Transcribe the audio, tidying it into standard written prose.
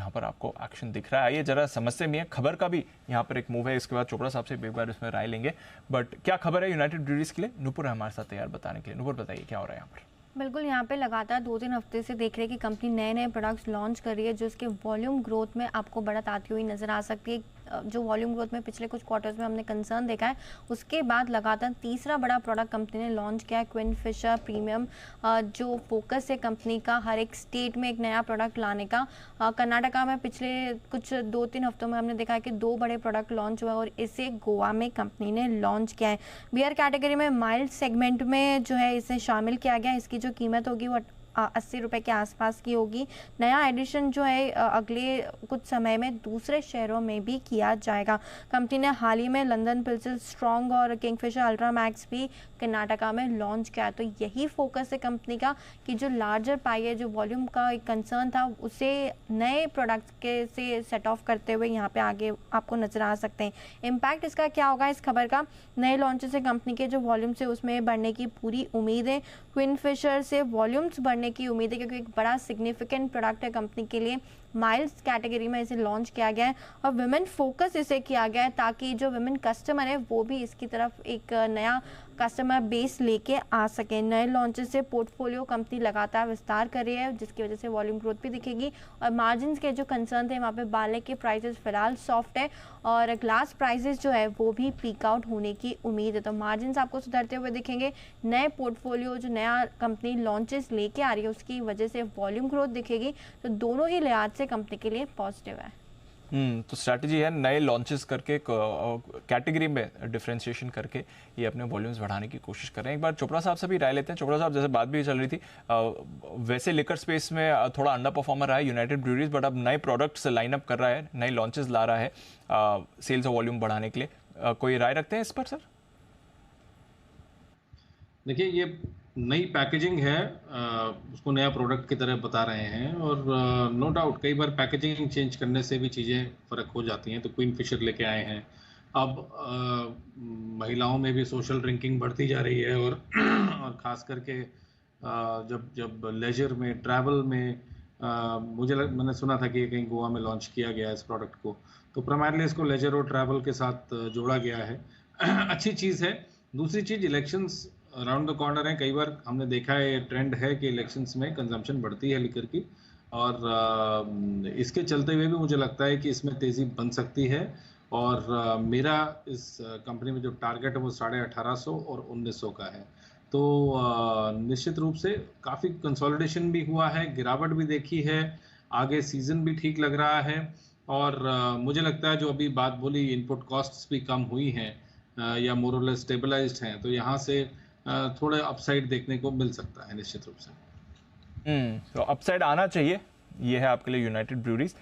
जहां पर आपको एक्शन दिख रहा है। आइए जरा समझते भी है, खबर का भी यहाँ पर एक मूव है, इसके बाद चोपड़ा साहब से एक बार इसमें राय लेंगे। बट क्या खबर है यूनाइटेड ब्रूअरीज के लिए, नूपुर है हमारे साथ तैयार बताने के लिए। नूपुर बताइए क्या हो रहा है यहाँ पर। बिल्कुल, यहाँ पे लगातार 2-3 हफ्ते से देख रहे हैं कि कंपनी नए नए प्रोडक्ट्स लॉन्च कर रही है जो इसके वॉल्यूम ग्रोथ में आपको बढ़त आती हुई नज़र आ सकती है। जो वॉल्यूम ग्रोथ में पिछले कुछ क्वार्टर्स में हमने कंसर्न देखा है, उसके बाद लगातार तीसरा बड़ा प्रोडक्ट कंपनी ने लॉन्च किया है, क्विनफिशर प्रीमियम। जो फोकस है कंपनी का हर एक स्टेट में एक नया प्रोडक्ट लाने का। कर्नाटका में पिछले कुछ 2-3 हफ्तों में हमने देखा है कि 2 बड़े प्रोडक्ट लॉन्च हुआ और इसे गोवा में कंपनी ने लॉन्च किया है। बियर कैटेगरी में माइल्ड सेगमेंट में जो है इसे शामिल किया गया। इसकी जो कीमत होगी वो 80 रुपये के आसपास की होगी। नया एडिशन जो है अगले कुछ समय में दूसरे शहरों में भी किया जाएगा। कंपनी ने हाल ही में लंदन पिल्सल स्ट्रॉन्ग और किंगफिशर अल्ट्रा मैक्स भी कर्नाटका में लॉन्च किया है। तो यही फोकस है कंपनी का कि जो लार्जर पाई है, जो वॉल्यूम का एक कंसर्न था, उसे नए प्रोडक्ट्स के से सेट ऑफ करते हुए यहाँ पे आगे आपको नजर आ सकते हैं। इम्पैक्ट इसका क्या होगा इस खबर का, नए लॉन्चेस से कंपनी के जो वॉल्यूम से उसमें बढ़ने की पूरी उम्मीद है। क्विनफिशर से वॉल्यूम्स बढ़ने की उम्मीद है क्योंकि एक बड़ा सिग्निफिकेंट प्रोडक्ट है कंपनी के लिए। माइल्स कैटेगरी में इसे लॉन्च किया गया है और विमेन फोकस इसे किया गया है ताकि जो विमेन कस्टमर है वो भी इसकी तरफ एक नया कस्टमर बेस लेके आ सके। नए लॉन्चेस से पोर्टफोलियो कंपनी लगातार विस्तार कर रही है जिसकी वजह से वॉल्यूम ग्रोथ भी दिखेगी। और मार्जिन के जो कंसर्न थे वहाँ पे बाले के प्राइसेस फिलहाल सॉफ्ट है और ग्लास प्राइसेस जो है वो भी पीक आउट होने की उम्मीद है। तो मार्जिन आपको सुधरते हुए दिखेंगे। नए पोर्टफोलियो जो नया कंपनी लॉन्चेस लेके आ रही है उसकी वजह से वॉल्यूम ग्रोथ दिखेगी। तो दोनों ही लिहाज से कंपनी के लिए पॉजिटिव है। तो स्ट्रैटेजी है नए लॉन्चेस करके कैटेगरी में डिफरेंशिएशन करके ये अपने वॉल्यूम्स बढ़ाने की कोशिश कर रहे हैं। एक बार चोपड़ा साहब से भी राय लेते हैं। चोपड़ा साहब, जैसे बात भी चल रही थी, वैसे लिकर स्पेस में थोड़ा अंडर परफॉर्मर रहा है यूनाइटेड ब्रूअरीज, बट अब नए प्रोडक्ट्स लाइन अप कर रहा है, नए लॉन्चेस ला रहा है सेल्स और वॉल्यूम बढ़ाने के लिए। कोई राय रखते हैं इस पर सर? देखिए, ये नई पैकेजिंग है, उसको नया प्रोडक्ट की तरह बता रहे हैं और नो डाउट कई बार पैकेजिंग चेंज करने से भी चीज़ें फ़र्क हो जाती हैं। तो क्वीनफिशर लेके आए हैं। अब महिलाओं में भी सोशल ड्रिंकिंग बढ़ती जा रही है और और ख़ास करके जब जब लेजर में, ट्रैवल में, मैंने सुना था कि कहीं गोवा में लॉन्च किया गया है इस प्रोडक्ट को। तो प्राइमरली इसको लेजर और ट्रैवल के साथ जोड़ा गया है। अच्छी चीज़ है। दूसरी चीज़, इलेक्शंस अराउंड द कॉर्नर है। कई बार हमने देखा है, ट्रेंड है कि इलेक्शंस में कंजम्पशन बढ़ती है लिकर की और इसके चलते हुए भी मुझे लगता है कि इसमें तेज़ी बन सकती है। और मेरा इस कंपनी में जो टारगेट है वो 1850 और 1900 का है। तो निश्चित रूप से काफ़ी कंसोलिडेशन भी हुआ है, गिरावट भी देखी है, आगे सीज़न भी ठीक लग रहा है और मुझे लगता है जो अभी बात बोली, इनपुट कॉस्ट्स भी कम हुई हैं या मोर और लेस स्टेबलाइज्ड हैं, तो यहाँ से थोड़ा अपसाइड देखने को मिल सकता है निश्चित रूप से। तो अपसाइड आना चाहिए, ये है आपके लिए यूनाइटेड ब्रूअरीज।